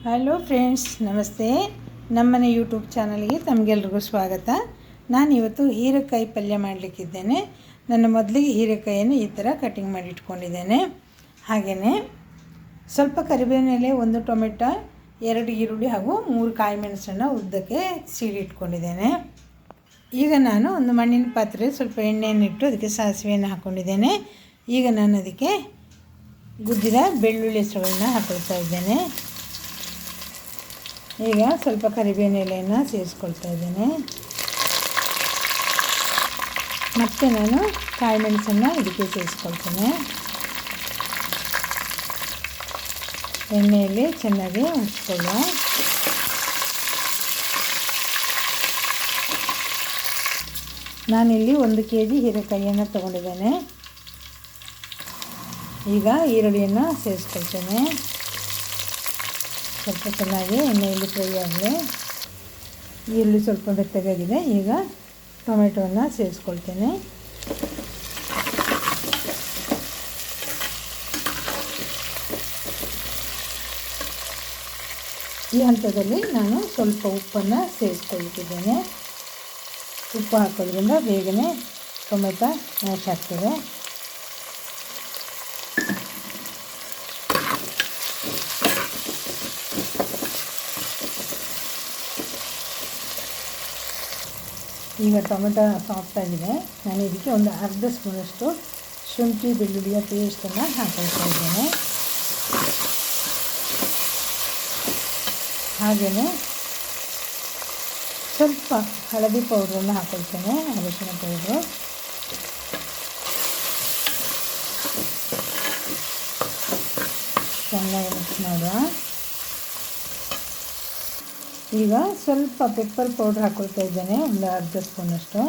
Hello friends, ನಮಸ್ತೆ. ನಮ್ಮನೆ YouTube ಚಾನಲ್ಗೆ ತಮಗೆಲ್ರಿಗೂ ಸ್ವಾಗತ. ನಾನಿವತ್ತು ಹೀರೆಕಾಯಿ ಪಲ್ಯ ಮಾಡಲಿಕ್ಕಿದ್ದೇನೆ. ನನ್ನ ಮೊದಲಿಗೆ ಹೀರೆಕಾಯಿಯನ್ನು ಈ ಥರ ಕಟಿಂಗ್ ಮಾಡಿ ಇಟ್ಕೊಂಡಿದ್ದೇನೆ. ಹಾಗೆಯೇ ಸ್ವಲ್ಪ ಕರಿಬೇವಿನ ಎಲೆ, 1 ಟೊಮೆಟೊ, 2 ಈರುಳ್ಳಿ ಹಾಗೂ 3 ಕಾಯಿ ಮೆಣಸನ್ನು ಉದ್ದಕ್ಕೆ ಸೀಳಿ ಇಟ್ಕೊಂಡಿದ್ದೇನೆ. ಈಗ ನಾನು ಒಂದು ಮಣ್ಣಿನ ಪಾತ್ರೆ ಸ್ವಲ್ಪ ಎಣ್ಣೆಯನ್ನು ಇಟ್ಟು ಅದಕ್ಕೆ ಸಾಸಿವೆಯನ್ನು ಹಾಕ್ಕೊಂಡಿದ್ದೇನೆ. ಈಗ ನಾನು ಅದಕ್ಕೆ ಗುದ್ದಿದ ಬೆಳ್ಳುಳ್ಳಿ ಹೆಸರುಗಳನ್ನ ಹಾಕೊಳ್ತಾ ಇದ್ದೇನೆ. ಈಗ ಸ್ವಲ್ಪ ಕರಿಬೇವಿನ ಎಲೆಯನ್ನು ಸೇರಿಸ್ಕೊಳ್ತಾ ಇದ್ದೇನೆ. ಮತ್ತು ನಾನು ಕಾಯಿ ಮೆಣಸನ್ನು ಇದಕ್ಕೆ ಸೇರಿಸ್ಕೊಳ್ತೇನೆ. ಎಣ್ಣೆಯಲ್ಲಿ ಚೆನ್ನಾಗಿ ಮುಚ್ಕೊಳ್ಳುವ. ನಾನಿಲ್ಲಿ 1 kg ಹೀರೆಕಾಯಿಯನ್ನು ತೊಗೊಂಡಿದ್ದೇನೆ. ಈಗ ಈರುಳ್ಳಿಯನ್ನು ಸೇರಿಸ್ಕೊಳ್ತೇನೆ. ಸ್ವಲ್ಪ ಚೆನ್ನಾಗಿ ಎಣ್ಣೆಯಲ್ಲಿ ಫ್ರೈ ಆಗಿದೆ. ಈರುಳ್ಳಿ ಸ್ವಲ್ಪ ಬೆಚ್ಚಗಾಗಿದೆ. ಈಗ ಟೊಮೆಟೊವನ್ನು ಸೇರಿಸ್ಕೊಳ್ತೇನೆ. ಈ ಹಂತದಲ್ಲಿ ನಾನು ಸ್ವಲ್ಪ ಉಪ್ಪನ್ನು ಸೇರಿಸ್ಕೊಳ್ತಿದ್ದೇನೆ. ಉಪ್ಪು ಹಾಕೋದ್ರಿಂದ ಬೇಗನೆ ಟೊಮೆಟೊ ಮ್ಯಾಶ್ ಆಗ್ತದೆ. ಈಗ ಟೊಮೆಟೊ ಸಾಫ್ಟ್ ಆಗಿದೆ. ನಾನು ಇದಕ್ಕೆ ಒಂದು ಅರ್ಧ ಸ್ಪೂನಷ್ಟು ಶುಂಠಿ ಬೆಳ್ಳುಳ್ಳಿಯ ಪೇಸ್ಟನ್ನು ಹಾಕೊಳ್ತಾ ಇದ್ದೇನೆ. ಹಾಗೆಯೇ ಸ್ವಲ್ಪ ಹಳದಿ ಪೌಡ್ರನ್ನು ಹಾಕೊಳ್ತೇನೆ, ಅರಿಶಿನ ಪೌಡ್ರು. ಚೆನ್ನಾಗಿ ಮಿಕ್ಸ್ ಮಾಡುವ. ಈಗ ಸ್ವಲ್ಪ ಪೆಪ್ಪರ್ ಪೌಡ್ರ್ ಹಾಕ್ಕೊಳ್ತಾ ಇದ್ದೇನೆ, ಒಂದು ಅರ್ಧ ಸ್ಪೂನಷ್ಟು.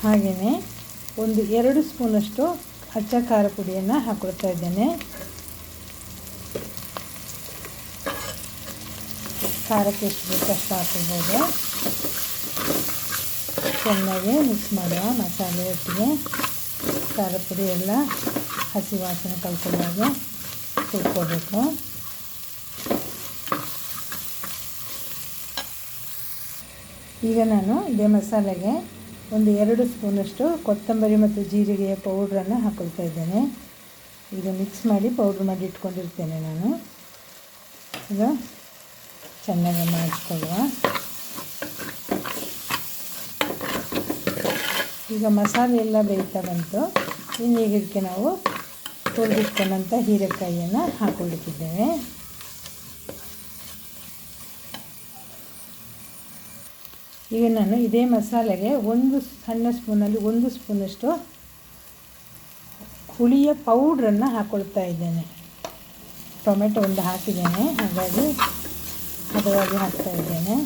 ಹಾಗೆಯೇ ಒಂದು 2 ಸ್ಪೂನಷ್ಟು ಅಚ್ಚ ಖಾರ ಪುಡಿಯನ್ನು ಹಾಕ್ಕೊಳ್ತಾ ಇದ್ದೇನೆ. ಖಾರಕ್ಕೆ ಎಷ್ಟು ಬೇಕು ಅಷ್ಟು ಹಾಕ್ಕೊಳ್ಬೋದು. ಚೆನ್ನಾಗಿ ಮಿಕ್ಸ್ ಮಾಡುವ. ಮಸಾಲೆ ಒಟ್ಟಿಗೆ ಖಾರ ಪುಡಿ ಎಲ್ಲ ಹಸಿ ವಾಸನೆ ಕಳ್ಕೊಳ್ಳೋದು ಹುರ್ಕೋಬೇಕು. ಈಗ ನಾನು ಇದೇ ಮಸಾಲೆಗೆ ಒಂದು 2 ಸ್ಪೂನಷ್ಟು ಕೊತ್ತಂಬರಿ ಮತ್ತು ಜೀರಿಗೆಯ ಪೌಡ್ರನ್ನು ಹಾಕ್ಕೊಳ್ತಾ ಇದ್ದೇನೆ. ಇದು ಮಿಕ್ಸ್ ಮಾಡಿ ಪೌಡ್ರ್ ಮಾಡಿ ಇಟ್ಕೊಂಡಿರ್ತೇನೆ ನಾನು. ಇದು ಚೆನ್ನಾಗಿ ಮಾಡಿಕೊಳ್ಳುವ. ಈಗ ಮಸಾಲೆ ಎಲ್ಲ ಬೇಯ್ತಾ ಬಂತು. ಇನ್ನು ಈಗ ಇದಕ್ಕೆ ನಾವು ತೊಳೆದಿಟ್ಕೊಂಡಂಥ ಹೀರೆಕಾಯಿಯನ್ನು ಹಾಕ್ಕೊಳ್ಳಿಕ್ಕಿದ್ದೇವೆ. ಈಗ ನಾನು ಇದೇ ಮಸಾಲೆಗೆ ಒಂದು ಸಣ್ಣ ಸ್ಪೂನಲ್ಲಿ 1 ಸ್ಪೂನಷ್ಟು ಹುಳಿಯ ಪೌಡ್ರನ್ನು ಹಾಕ್ಕೊಳ್ತಾ ಇದ್ದೇನೆ. ಟೊಮೆಟೊ ಒಂದು ಹಾಕಿದ್ದೇನೆ, ಹಾಗಾಗಿ ಹದವಾಗಿ ಹಾಕ್ತಾ ಇದ್ದೇನೆ.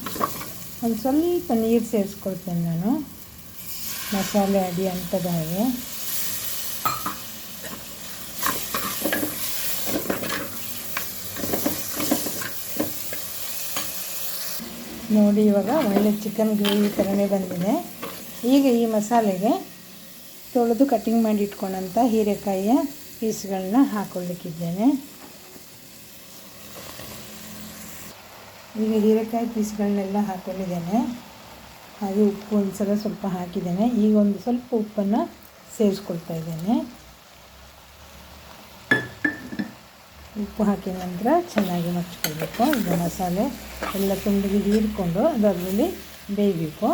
ಒಂದು ಸ್ವಲ್ಪ ನೀರು ಸೇರಿಸ್ಕೊಳ್ತೇನೆ ನಾನು, ಮಸಾಲೆ ಅಡಿ ಅಂಥದ್ದು ಹಾಗೆ. ನೋಡಿ, ಇವಾಗ ಒಳ್ಳೆ ಚಿಕನ್ ಗ್ರೇವಿ ಥರನೇ ಬಂದಿದೆ. ಈಗ ಈ ಮಸಾಲೆಗೆ ತೊಳೆದು ಕಟಿಂಗ್ ಮಾಡಿ ಇಟ್ಕೊಂಡಂಥ ಹೀರೆಕಾಯಿಯ ಪೀಸ್ಗಳನ್ನ ಹಾಕ್ಕೊಳ್ಳಿಕ್ಕಿದ್ದೇನೆ. ಈಗ ಹೀರೆಕಾಯಿ ಪೀಸ್ಗಳನ್ನೆಲ್ಲ ಹಾಕ್ಕೊಂಡಿದ್ದೇನೆ. ಹಾಗೆ ಉಪ್ಪು ಒಂದು ಸಲ ಸ್ವಲ್ಪ ಹಾಕಿದ್ದೇನೆ. ಈಗ ಒಂದು ಸ್ವಲ್ಪ ಉಪ್ಪನ್ನು ಸೇರಿಸ್ಕೊಳ್ತಾ ಇದ್ದೇನೆ. ಉಪ್ಪು ಹಾಕಿದ ನಂತರ ಚೆನ್ನಾಗಿ ಮಚ್ಕೊಳ್ಬೇಕು. ಇದು ಮಸಾಲೆ ಎಲ್ಲ ತುಂಬಿಗೆ ಹೀರಿಕೊಂಡು ಅದು ಅದರಲ್ಲಿ ಬೇಯಬೇಕು.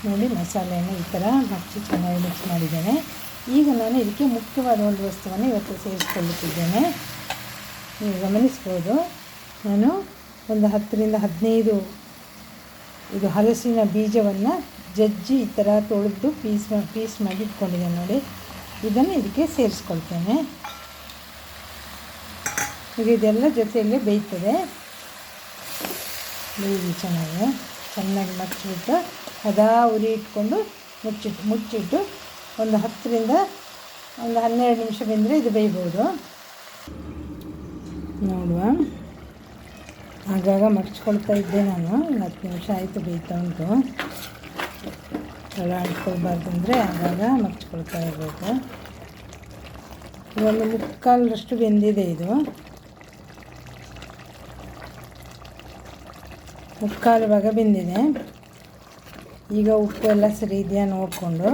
ನೋಡಿ, ಮಸಾಲೆಯನ್ನು ಈ ಥರ ಮಚ್ಚಿ ಚೆನ್ನಾಗಿ ಮಿಕ್ಸ್ ಮಾಡಿದ್ದೇನೆ. ಈಗ ನಾನು ಇದಕ್ಕೆ ಮುಖ್ಯವಾದ ಒಂದು ವಸ್ತುವನ್ನು ಇವತ್ತು ಸೇರಿಸ್ಕೊಳ್ಳುತ್ತಿದ್ದೇನೆ. ನೀವು ಗಮನಿಸ್ಬೋದು, ನಾನು ಒಂದು 10 ರಿಂದ 15 ಇದು ಹಲಸಿನ ಬೀಜವನ್ನು ಜಜ್ಜಿ ಈ ಥರ ತೊಳೆದು ಪೀಸ್ ಮಾಡಿ ಇಟ್ಕೊಂಡಿದ್ದೇನೆ. ನೋಡಿ, ಇದನ್ನು ಇದಕ್ಕೆ ಸೇರಿಸ್ಕೊಳ್ತೇನೆ. ಈಗ ಇದೆಲ್ಲ ಜೊತೆಯಲ್ಲಿ ಬೇಯ್ತದೆ. ಬೇಯ್ದು ಚೆನ್ನಾಗಿ ಮಚ್ಚಿಬಿಟ್ಟು ಹದ ಉರಿ ಇಟ್ಕೊಂಡು ಮುಚ್ಚಿಟ್ಟು ಒಂದು 10 ರಿಂದ 12 ನಿಮಿಷ ಬೆಂದರೆ ಇದು ಬೇಯ್ಬೋದು. ನೋಡುವ, ಆಗಾಗ ಮಡ್ಚ್ಕೊಳ್ತಾ ಇದ್ದೆ ನಾನು. 10 ನಿಮಿಷ ಆಯಿತು ಬೇಯ್ತಾ ಉಂಟು. ತಳ ಅಂಟ್ಕೊಳ್ಬಾರ್ದು ಅಂದರೆ ಆಗಾಗ ಮಡ್ಚ್ಕೊಳ್ತಾ ಇರಬೇಕು. ಒಂದು 3/4 ಬೆಂದಿದೆ ಇದು. 3/4 ಭಾಗ ಬೆಂದಿದೆ. ಈಗ ಉಪ್ಪು ಎಲ್ಲ ಸರಿ ಇದೆಯಾ ನೋಡಿಕೊಂಡು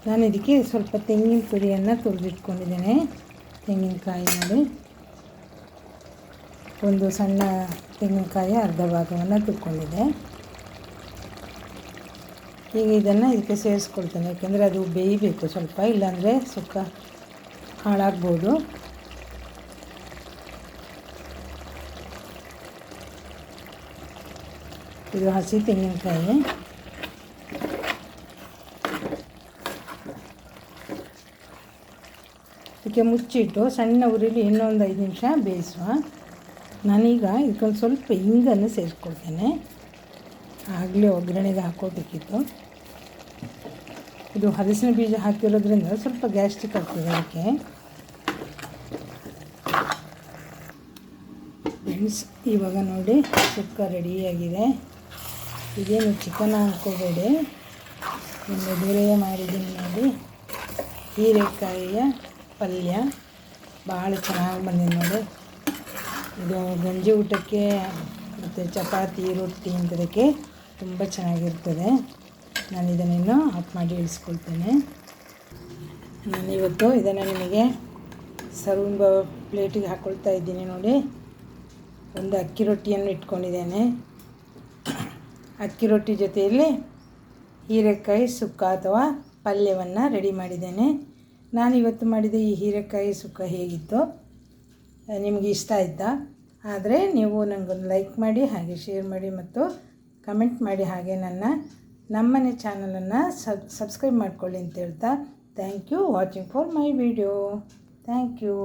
ನಾನು ಇದಕ್ಕೆ ಸ್ವಲ್ಪ ತೆಂಗಿನ ತುರಿಯನ್ನು ತುರಿದಿಟ್ಕೊಂಡಿದ್ದೇನೆ. ತೆಂಗಿನಕಾಯಿ ನೋಡಿ, ಒಂದು ಸಣ್ಣ ತೆಂಗಿನಕಾಯಿ ಅರ್ಧ ಭಾಗವನ್ನು ತುರ್ಕೊಂಡಿದ್ದೆ. ಈಗ ಇದನ್ನು ಇದಕ್ಕೆ ಸೇರಿಸ್ಕೊಳ್ತೇನೆ, ಯಾಕೆಂದರೆ ಅದು ಬೇಯಬೇಕು ಸ್ವಲ್ಪ, ಇಲ್ಲಾಂದರೆ ಸುಕ್ಕ ಹಾಳಾಗ್ಬೋದು. ಇದು ಹಸಿ ತೆಂಗಿನಕಾಯಿ. ಇದಕ್ಕೆ ಮುಚ್ಚಿಟ್ಟು ಸಣ್ಣ ಉರಿಲಿ ಇನ್ನೊಂದು 5 ನಿಮಿಷ ಬೇಯಿಸುವ. ನಾನೀಗ ಇದಕ್ಕೊಂದು ಸ್ವಲ್ಪ ಹಿಂಗನ್ನು ಸೇರಿಸ್ಕೊಳ್ತೇನೆ, ಆಗಲೇ ಒಗ್ಗರಣೆಗೆ ಹಾಕೋಬೇಕಿತ್ತು. ಇದು ಹಲಸಿನ ಬೀಜ ಹಾಕಿರೋದ್ರಿಂದ ಸ್ವಲ್ಪ ಗ್ಯಾಸ್ಟ್ರಿಕ್ ಆಗ್ತದೆ ಅದಕ್ಕೆ. ಫ್ರೆಂಡ್ಸ್, ಇವಾಗ ನೋಡಿ ಸುಕ್ಕ ರೆಡಿಯಾಗಿದೆ. ಇದೇನು ಚಿಕನ್ ಹಾಕ್ಕೋಬೇಡಿ, ಒಂದು ಬೇರೆ ಮಾಡಿದ್ದೀನಿ ನೋಡಿ. ಹೀರೆಕಾಯಿಯ ಪಲ್ಯ ಭಾಳ ಚೆನ್ನಾಗಿ ಬಂದಿದೆ ನೋಡಿ. ಇದು ಗಂಜಿ ಊಟಕ್ಕೆ ಮತ್ತು ಚಪಾತಿ ರೊಟ್ಟಿ ಇಂಥದಕ್ಕೆ ತುಂಬ ಚೆನ್ನಾಗಿರ್ತದೆ. ನಾನು ಇದನ್ನೇನು ಆಫ್ ಮಾಡಿ ಇಳಿಸ್ಕೊಳ್ತೇನೆ. ನಾನಿವತ್ತು ಇದನ್ನು ನಿಮಗೆ ಸರ್ವಿಂಗ್ ಪ್ಲೇಟಿಗೆ ಹಾಕ್ಕೊಳ್ತಾ ಇದ್ದೀನಿ ನೋಡಿ. ಒಂದು ಅಕ್ಕಿ ರೊಟ್ಟಿಯನ್ನು ಇಟ್ಕೊಂಡಿದ್ದೇನೆ. ಅಕ್ಕಿ ರೊಟ್ಟಿ ಜೊತೆಯಲ್ಲಿ ಹೀರೆಕಾಯಿ ಸುಕ್ಕ ಅಥವಾ ಪಲ್ಯವನ್ನು ರೆಡಿ ಮಾಡಿದ್ದೇನೆ. ನಾನಿವತ್ತು ಮಾಡಿದ ಈ ಹೀರೆಕಾಯಿ ಸುಕ್ಕ ಹೇಗಿತ್ತು, ನಿಮಗೆ ಇಷ್ಟ ಆಯಿತಾ? ಆದರೆ ನೀವು ನನಗೊಂದು ಲೈಕ್ ಮಾಡಿ, ಹಾಗೆ ಶೇರ್ ಮಾಡಿ ಮತ್ತು ಕಮೆಂಟ್ ಮಾಡಿ. ಹಾಗೆ ನಮ್ಮನೆ ಚಾನಲನ್ನು ಸಬ್ಸ್ಕ್ರೈಬ್ ಮಾಡ್ಕೊಳ್ಳಿ ಅಂತ ಹೇಳ್ತಾ, thank you watching for my video. Thank you.